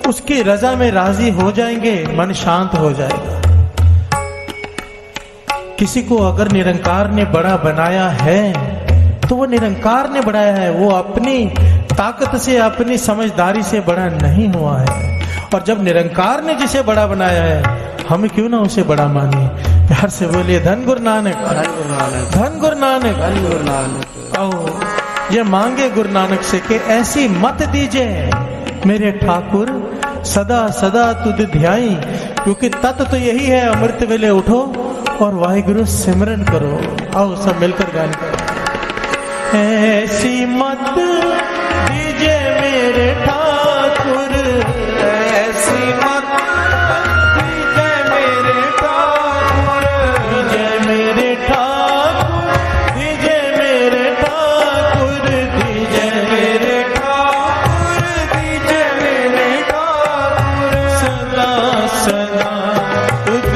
Speaker 1: उसकी रजा में राजी हो जाएंगे मन शांत हो जाएगा। किसी को अगर निरंकार ने बड़ा बनाया है तो वो निरंकार ने बढ़ाया है, वो अपनी ताकत से अपनी समझदारी से बड़ा नहीं हुआ है। और जब निरंकार ने जिसे बड़ा बनाया है हम क्यों ना उसे बड़ा माने। प्यार से बोलिए धन गुरु नानक।
Speaker 2: धन गुरु नानक।
Speaker 1: धन गुरु नानक।
Speaker 2: धन गुरु नानक।
Speaker 1: आओ ये मांगे गुरु नानक से कि ऐसी मत दीजिए मेरे ठाकुर सदा सदा तुझ ध्याई, क्योंकि तत्व तो यही है अमृत वेले उठो और वाहिगुरु सिमरन करो। आओ सब मिलकर गान करो। ऐसी मत दीजिए मेरे ठाकुर, ऐसी मत दीजिए मेरे ठाकुर, दीजिए मेरे ठाकुर, दीजिए मेरे ठाकुर, दीजिए मेरे ठाकुर, दीजिए मेरे ठाकुर, सदा सदा तुझ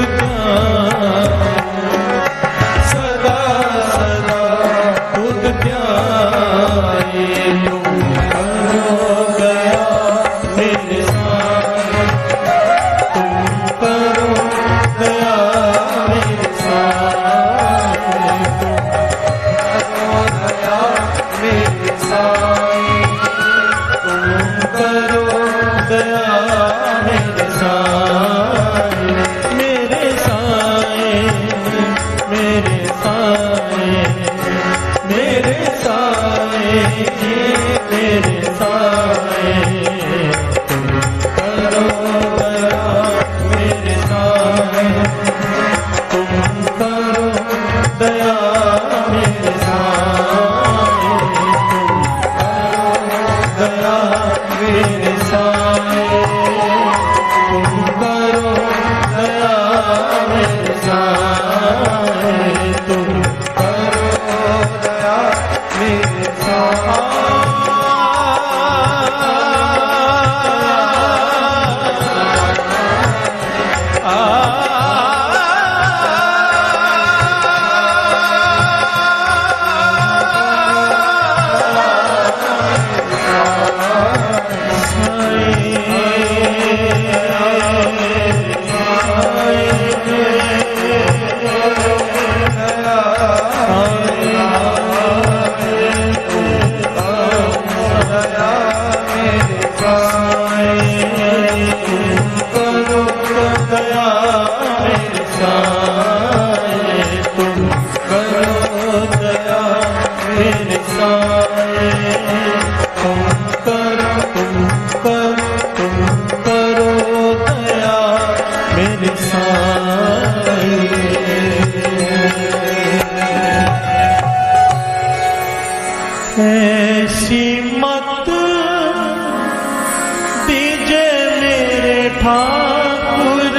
Speaker 1: ठाकुर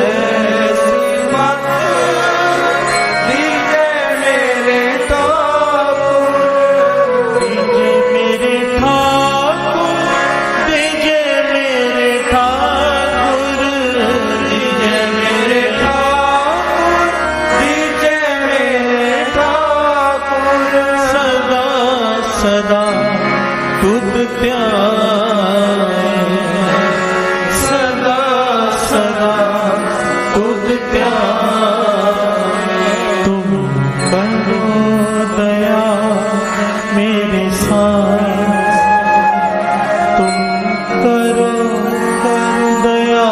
Speaker 1: ऐसी मत दीजिए मेरे ठाकुर, दीजिए मेरे ठाकुर, दीजिए मेरे ठाकुर, दीजिए मेरे ठाकुर, दीजिए मेरे ठाकुर, सदा सदा तुझ प्यारे, सदा सदा तुझ प्यारे, तुम करो दया मेरे साथ, तुम करो दया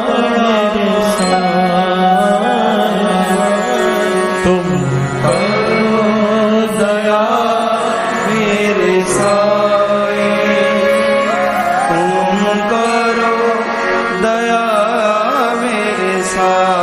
Speaker 1: मेरे साथ, तुम करो दया मेरे साए, तुम करो दया मेरे साए।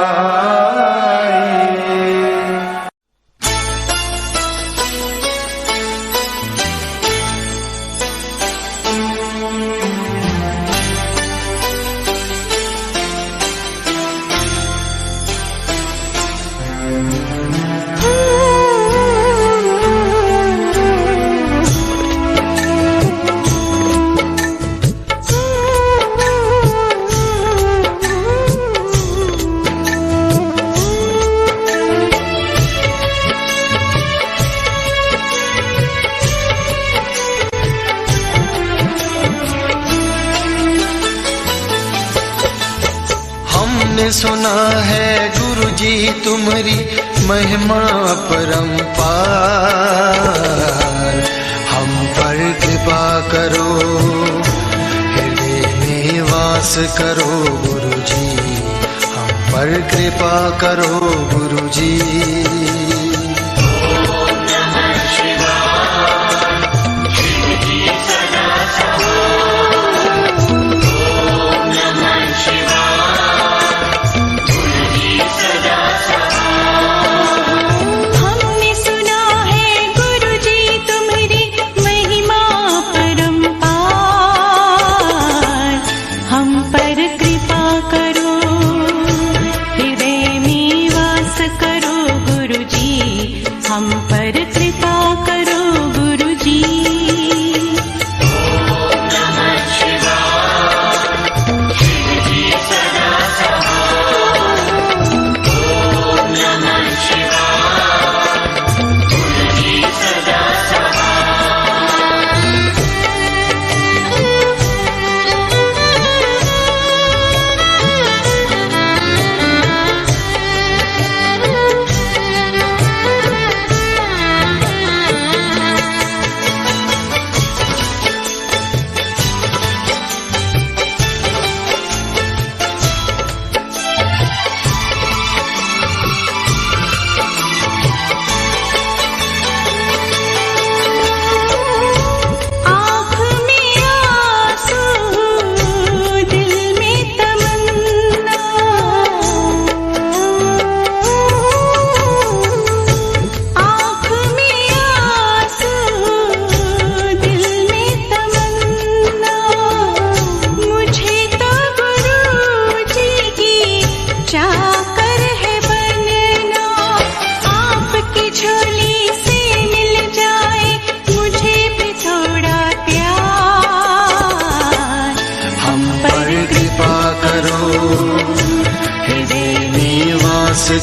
Speaker 5: हमने सुना है गुरु जी तुम्हारी महिमा परंपार, हम पर कृपा करो, हृदय में वास करो गुरु जी, हम पर कृपा करो गुरु जी।
Speaker 6: हमने सुना है गुरु जी तुम्हारी महिमा परंपार, हम पर कृपा करो, हृदय में वास करो गुरु जी, हम पर कृपा करो गुरु जी।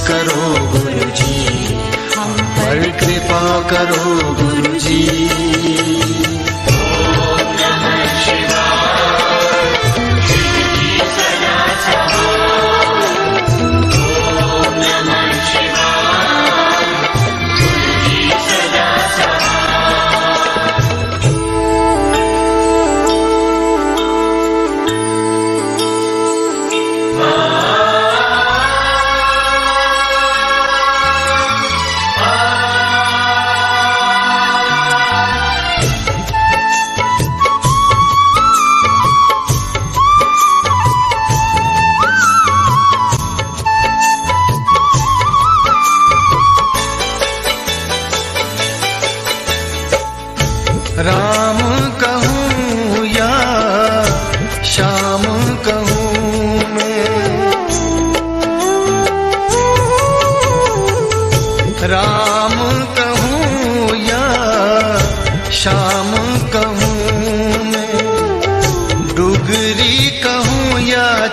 Speaker 5: करो गुरु जी, हम पर कृपा करो गुरु जी।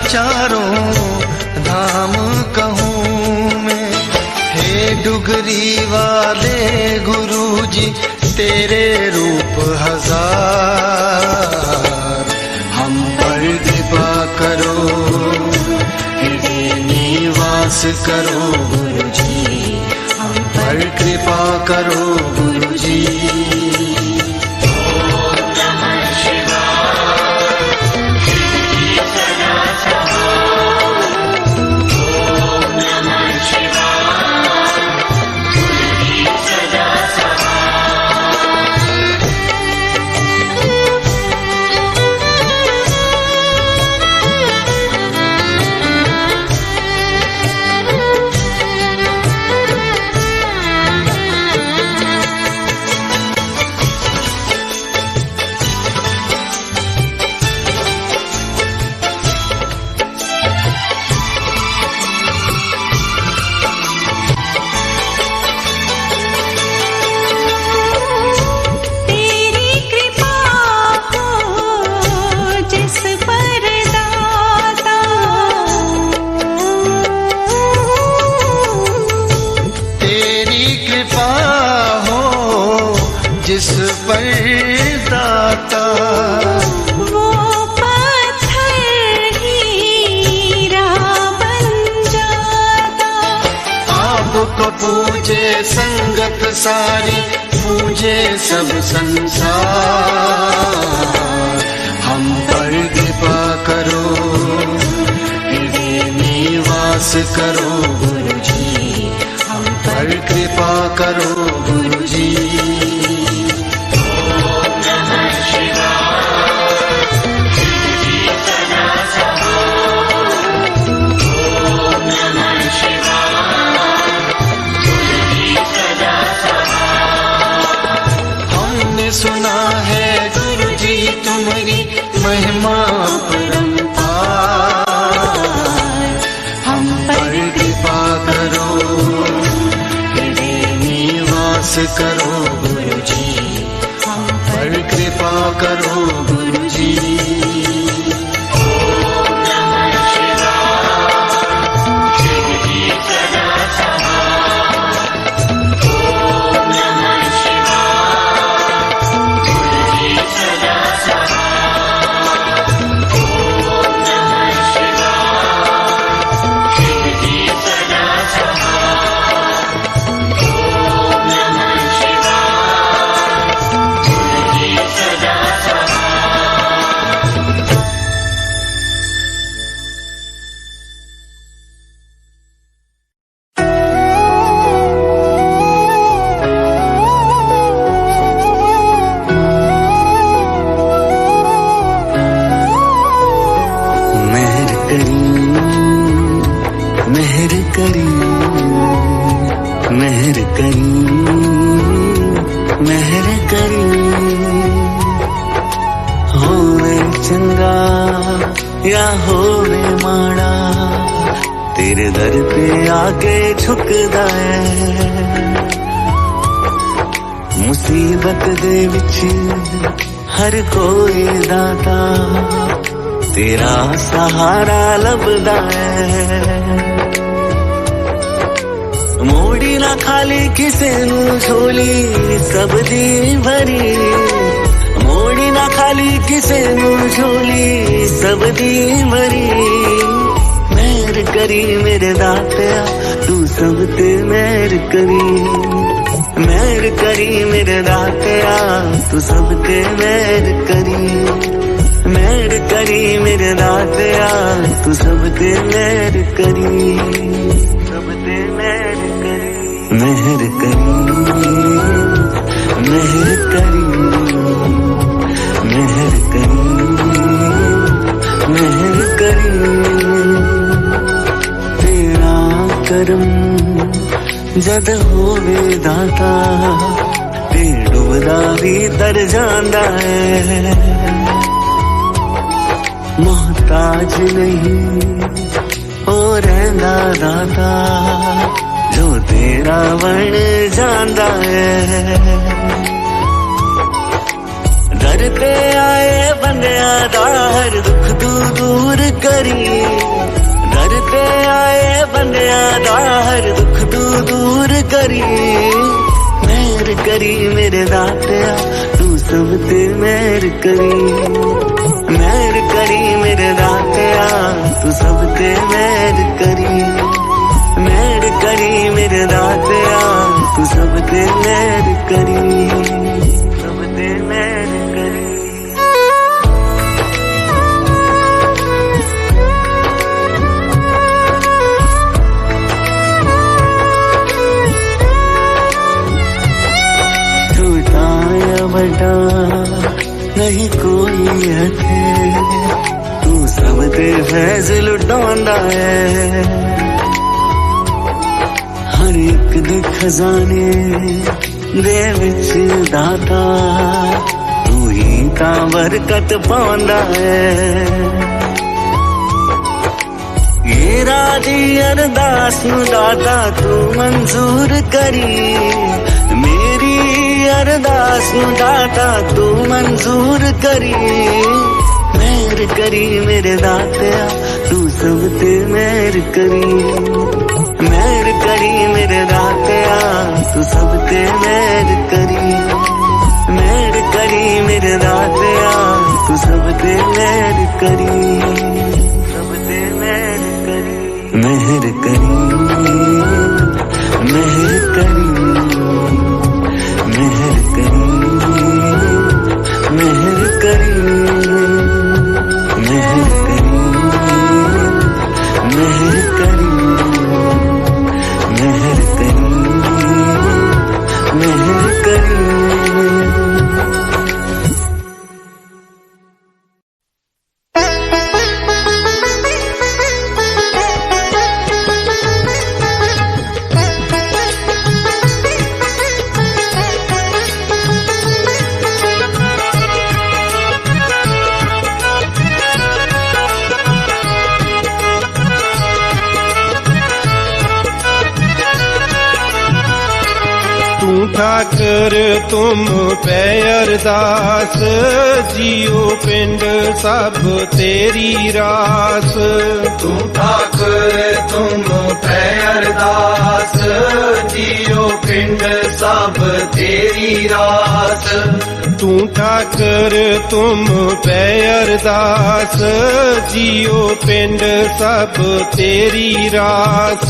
Speaker 5: चारों धाम कहूँ मैं। हे डुगरी वाले गुरुजी तेरे रूप हजार, हम पर कृपा करो, हृदय निवास करो गुरुजी, हम पर कृपा करो गुरुजी। जिस पर दाता
Speaker 6: वो पत्थर हीरा बन जाता।
Speaker 5: आपको पूजे संगत सारी, पूजे सब संसार, हम पर कृपा करो, हृदय निवास करो गुरुजी, हम पर कृपा करो गुरुजी। सुना है गुरुजी तुम्हारी महिमा परंपार, हम पर कृपा करो, हृदय निवास करो गुरुजी, हम पर कृपा करो गुरुजी।
Speaker 3: या होवे माड़ा, तेरे दर पे आके झुकदा है। मुसीबत दे विच हर कोई दाता तेरा सहारा लभदा है। मोड़ी ना खाली किसे नू झोली सब दी भरी, मोड़ी ना खाली किसे नू झोली सब दी भरी। मेहर करी मेरे दातिया तू सब ते मेहर करी, मेहर करी मेरे दातिया तू सब ते मेहर करी, मेहर करी मेरे दातिया तू सब ते मेहर करी, सब ते मेहर करी, मेहर करी, मेहर करी, मेहर करी, मेहर करी। तेरा करम जद होवे दाता ते डुबदा भी तर जांदा है। मोहताज नहीं हो रहंदा दाता जो तेरा बन जांदा है। दर ते आए बंदियां दा हर दुख तू दूर करी, मंगया दा हर दुख तू दूर करी मेहर करी मेरे दातिया तू सब ते मेहर करी मेहर करी मेरे दातिया तू सब ते मेहर करी मेहर करी मेरे दातिया तू सब ते मेहर करी सब ते मेहर करी छोटा या बड़ा नहीं कोई है तू सब ते फैज लुटांदा है हर एक दे खजाने दे विच दाता तू ही तां बरकत पांदा है ये राजी अरदास नू दाता तू मंजूर करी मेरी अरदास नू दाता तू मंजूर करी मेहर करी मेरे दातिया तू सब ते मेहर करी मेहर करी मेरे दातिया तू सब ते मेहर करी मेहर करी मेरे दातिया तू सब ते मेहर करी सब ते मेहर करी मेहर करी मेहर करी मेहर करी मेहर करी मेहर करी मेहर करी मेहर करी मेहर करी
Speaker 7: ठाकर तुम पे अरदास जियो पिंड सब तेरी रास
Speaker 2: तू ठाकर तुम पे अरदास जियो पिंड सब तेरी रास
Speaker 7: तू ठाकर तुम पे अरदास जियो पिंड सब तेरी रास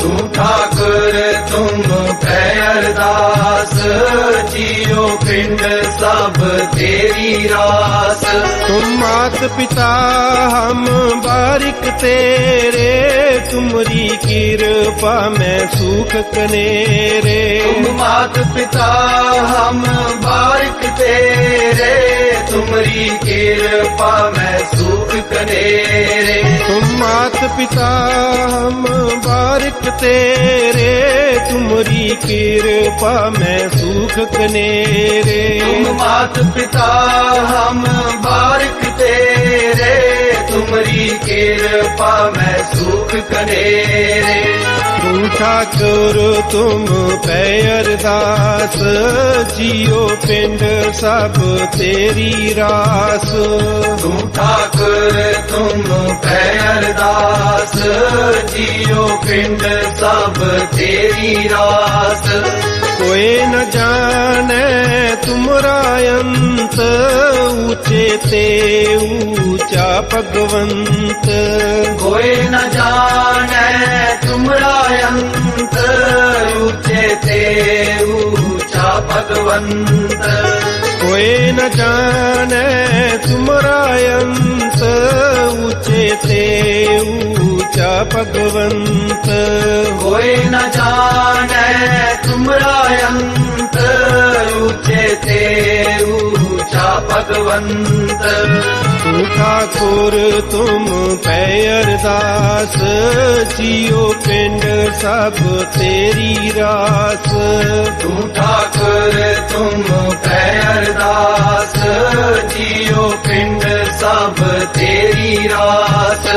Speaker 2: तू ठाकर तुम पे अरदास जियो पिंड सब तेरी रास
Speaker 7: तुम मात पिता हम बारिक तेरे तुमरी कृपा में सुख कनेरे
Speaker 2: तुम मात पिता हम बारिक तेरे तुमरी कृपा में सुख कनेरे
Speaker 7: तुम मात पिता हम बारिक तेरे तुमरी कृपा में सुख कनेरे
Speaker 2: तुम मात पिता हम बारिक तेरे तुमरी कृपा में सुख कनेरे
Speaker 7: तू ठाकुर तुम पे अरदास जियो पिंड सब तेरी रास
Speaker 2: तू ठाकुर तुम पे अरदास जियो पिंड सब तेरी रास
Speaker 7: कोई न जाने तुमरा अंत ऊंचे ते ऊंचा भगवंत
Speaker 2: कोई न जाने तुमरा अंत ऊंचे ते ऊंचा भगवंत
Speaker 7: कोई न जाने तुमरा अंत ऊंचे ते ऊंचा भगवंत
Speaker 2: कोई न जाने तुमरा अंत ऊंचे ते ऊंचा भगवंत
Speaker 7: तू ठाकुर तुम पे अरदास जियो पिंड सब तेरी रास
Speaker 2: तू ठाकुर तुम पे अरदास जियो पिंड सब तेरी रास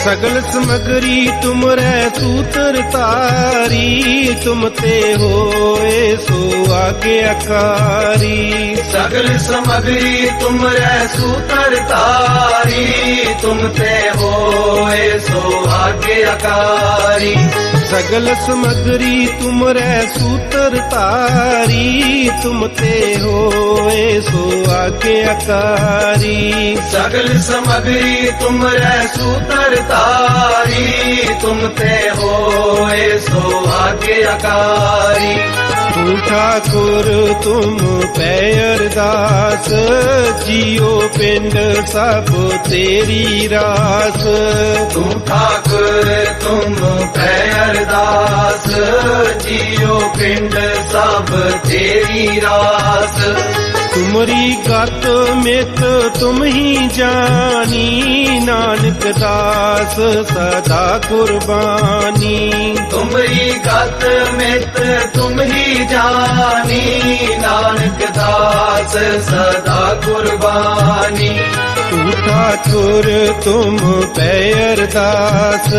Speaker 7: सगल समगरी तुमरे सूत्र तारी, तुम ते होए सो आज्ञाकारी।
Speaker 2: सगल समगरी तुमरे सूत्र तारी, तुम ते होए सो आज्ञाकारी।
Speaker 7: सगल समगरी तुमरे सूत्र तारी, तुम ते होए सो आज्ञाकारी।
Speaker 2: सगल समगरी तुमरे सूत्र तारी, तुम ते होए सो आज्ञाकारी।
Speaker 7: तू ठाकुर तुम पै अरदास, जियो पिंड सब तेरी रास।
Speaker 2: तू ठाकुर तुम पै अरदास, जियो पिंड सब तेरी रास।
Speaker 7: तुमरी गत मित तुम ही जानी, नानक दास सदा कुर्बानी।
Speaker 2: तुमरी गत मित तुम ही जानी, नानक दास सदा कुर्बानी।
Speaker 7: तू ठाकुर तुम पै अरदास,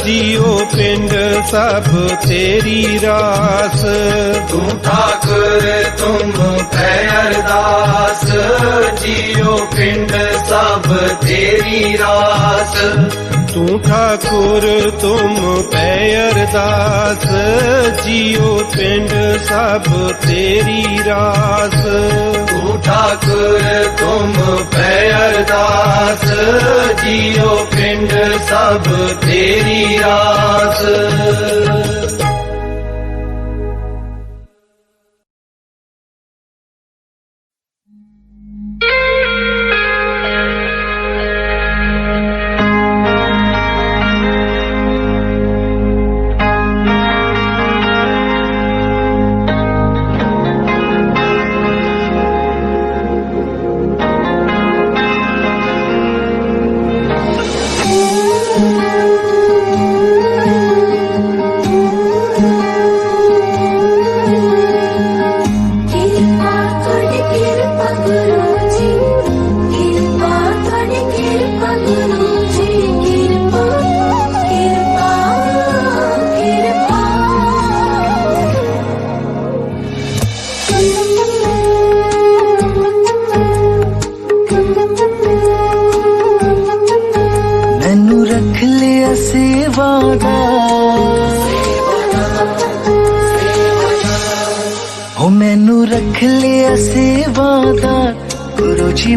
Speaker 7: जियो पिंड सब तेरी रास।
Speaker 2: तू ठाकुर तुम पै अरदास, जियो पिंड सब तेरी रास।
Speaker 7: तू ठाकुर तुम पै अरदास, जियो पिंड सब तेरी रास।
Speaker 2: तू ठाकुर तुम पै अरदास, जियो पिंड सब तेरी रास।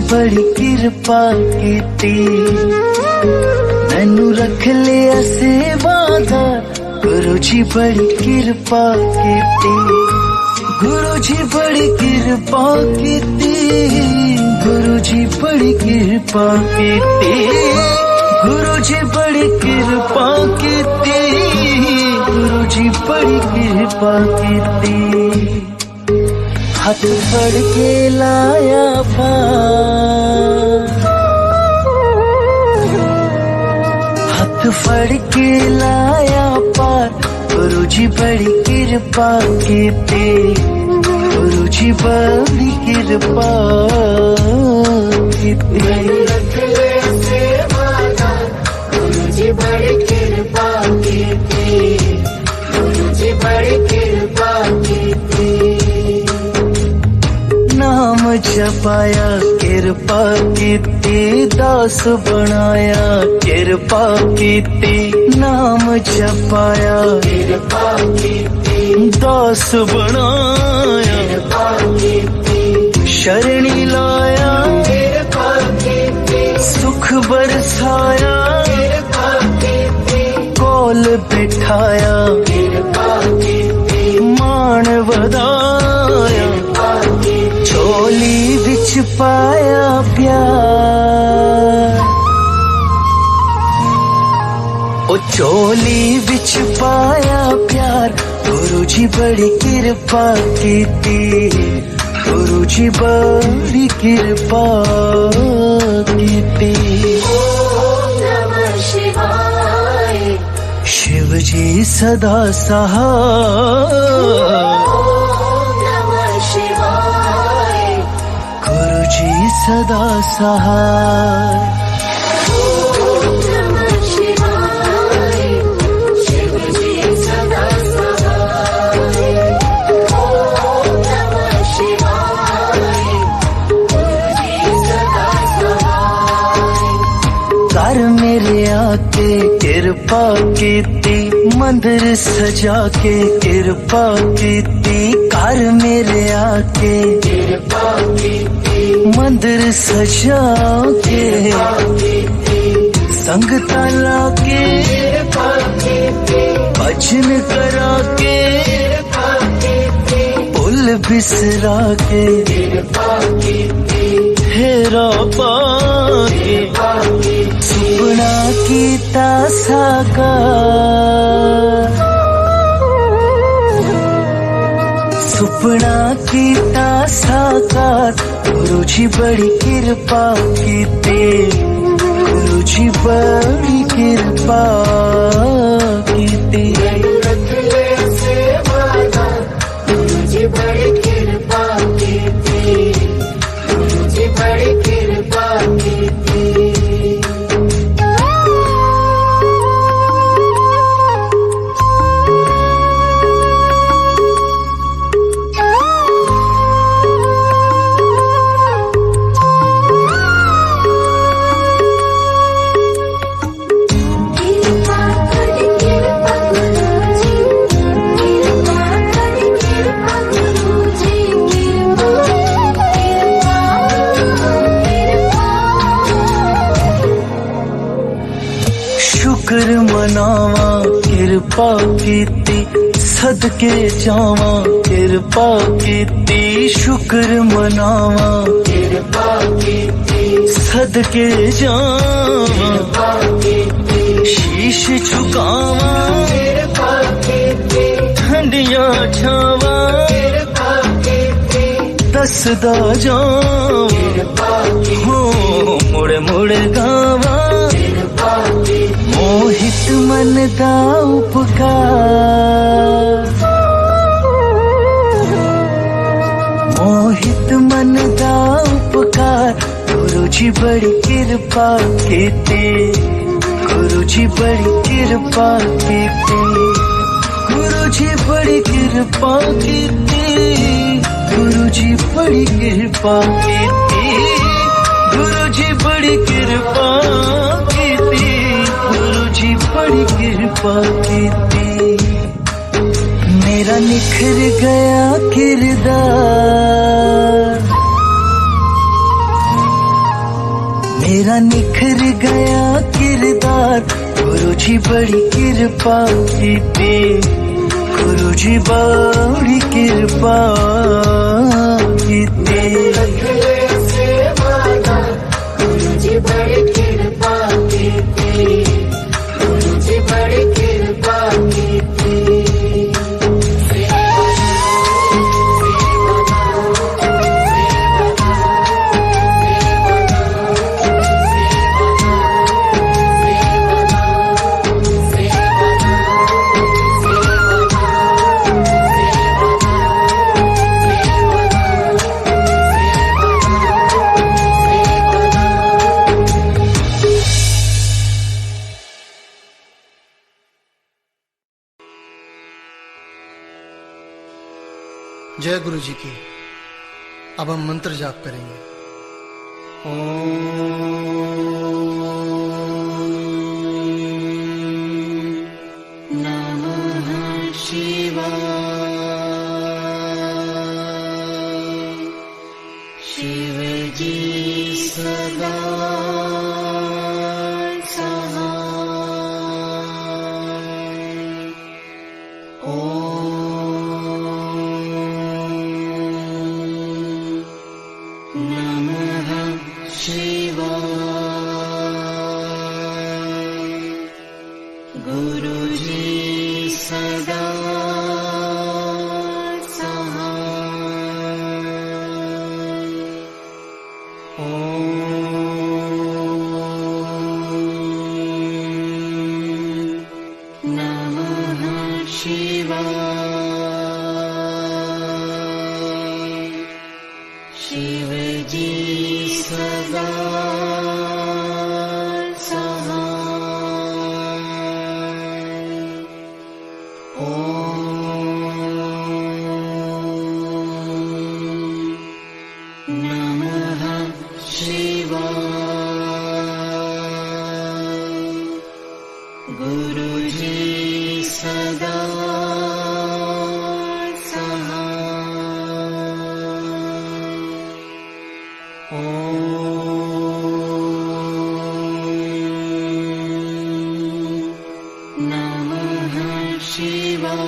Speaker 3: बड़ी कृपा कीती, मैनू रख लिया सेवादार, गुरु जी बड़ी कृपा कीती। गुरु जी बड़ी कृपा कीती, गुरु जी बड़ी कृपा कीती। गुरु जी बड़ी कृपा कीती, गुरु जी बड़ी कृपा कीती। हाथ फड़ के लाया पार, हाथ फड़ के लाया पार। गुरु जी बड़ी कृपा कीती, गुरु जी बड़ी कृपा कीती।
Speaker 4: गुरु जी बड़ी कृपा कीती, गुरु जी बड़ी कृपा कीती।
Speaker 3: नाम जपाया कृपा कीती, दास बनाया कृपा कीती। नाम जपाया
Speaker 4: कृपा कीती,
Speaker 3: दास बनाया
Speaker 4: कृपा कीती।
Speaker 3: शरणी लाया
Speaker 4: कृपा कीती,
Speaker 3: सुख बरसाया
Speaker 4: कृपा कीती।
Speaker 3: कोल बिठाया
Speaker 4: कृपा कीती,
Speaker 3: मान वधाया। झोली विच पाया प्यार, ओ झोली विच पाया प्यार। गुरु जी बड़ी कृपा कीती, गुरु जी बड़ी कृपा कीती।
Speaker 4: ओम नमः शिवाय,
Speaker 3: शिव जी सदा सहाय।
Speaker 4: ओम नमः शिवाय,
Speaker 3: गुरु जी सदा सहाय।
Speaker 4: ओम नमः शिवाय।
Speaker 3: मेरे आके किरपा कीती, मंदिर सजा के किरपा कीती, घर मेरे आके
Speaker 4: किरपा कीती,
Speaker 3: मंदिर सजा के संगता लाके
Speaker 4: किरपा कीती,
Speaker 3: भजन करा के
Speaker 4: किरपा कीती,
Speaker 3: भुल बिसरा के
Speaker 4: किरपा कीती,
Speaker 3: फेरा पाके सुपना कीता साकार, सुपना कीता साकार। गुरु जी बड़ी किरपा कीती, गुरु जी बड़ी किरपा कीती।
Speaker 4: रख ले सेवादार, गुरु जी बड़ी किरपा कीती, गुरु जी बड़ी किरपा कीती।
Speaker 3: शुक्र मनावा किरपा कीती, सदके जावा किरपा कीती। शुक्र मनावा
Speaker 4: किरपा कीती,
Speaker 3: सदके जावा
Speaker 4: किरपा कीती,
Speaker 3: शीश झुकावा
Speaker 4: किरपा कीती,
Speaker 3: ठंडिया छावा
Speaker 4: किरपा कीती,
Speaker 3: दसदा जावा
Speaker 4: किरपा कीती,
Speaker 3: हो मुड़ मुड़ गावा
Speaker 4: किरपा कीती,
Speaker 3: मोहित मन दा उपकार, मोहित मन दा उपकार। गुरु जी बड़ी किरपा कीती, गुरु जी बड़ी किरपा कीती, गुरु जी बड़ी किरपा कीती, गुरु जी बड़ी किरपा कीती, गुरु जी बड़ी किरपा कीती, गुरु जी बड़ी किरपा कीती। मेरा निखर गया किरदार, मेरा निखर गया किरदार। गुरु जी बड़ी किरपा कीती, गुरु जी बड़ी किरपा कीती।
Speaker 4: रख ले सेवादार, गुरु जी बड़ी किरपा कीती, गुरु जी बड़ी किरपा कीती।
Speaker 5: जय गुरु जी की। अब हम मंत्र जाप करेंगे।
Speaker 6: नमः शिवाय। शिव जी सदा शिव जी सदा सहाय। गुरुजी सदा सहाय। ॐ नमः शिवाय।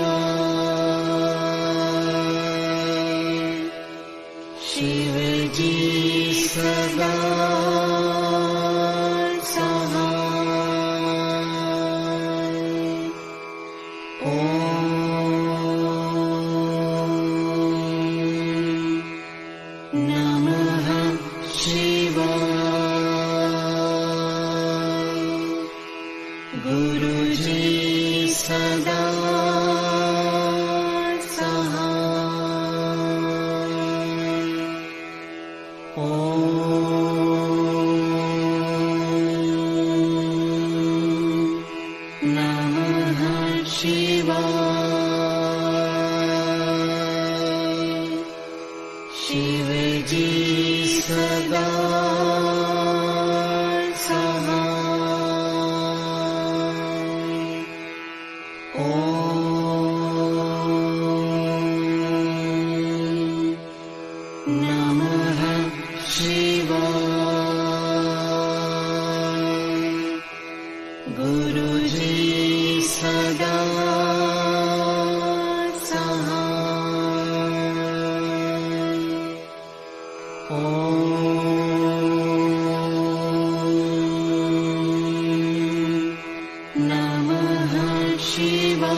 Speaker 6: शिवजी सदा शिवजी सदा सहाय। ॐ नमः शिवाय। गुरुजी सदा शिवजी सदा सहाय। ॐ नमः शिवाय।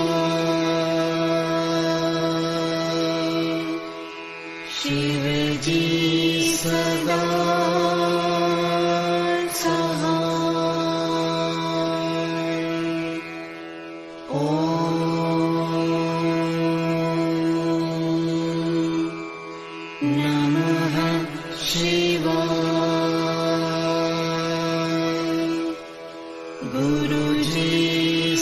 Speaker 6: गुरुजी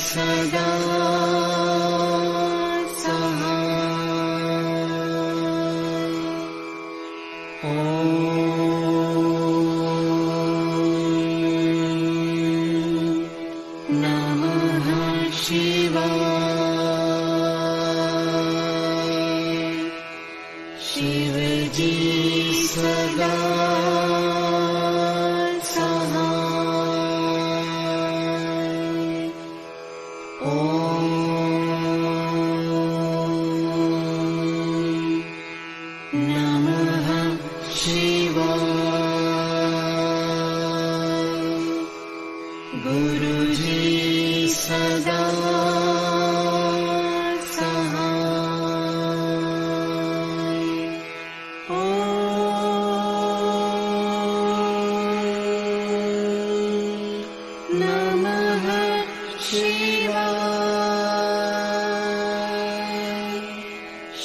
Speaker 6: सदा शिवजी सदा सहाय। ॐ नमः शिवाय। गुरुजी सदा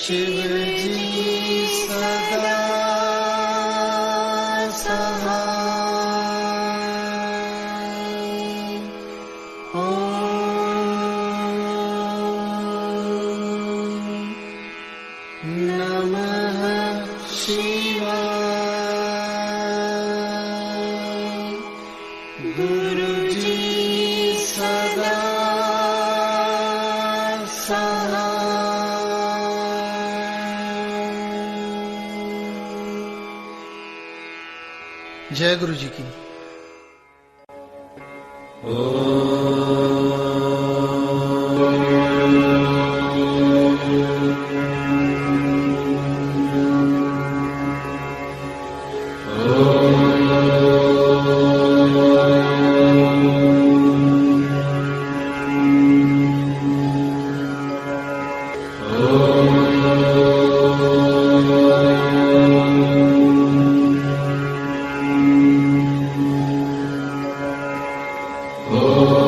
Speaker 6: शिवजी सदा सहाय। ॐ नमः शिवाय। गुरुजी सदा
Speaker 5: जय गुरु जी की।
Speaker 2: Oh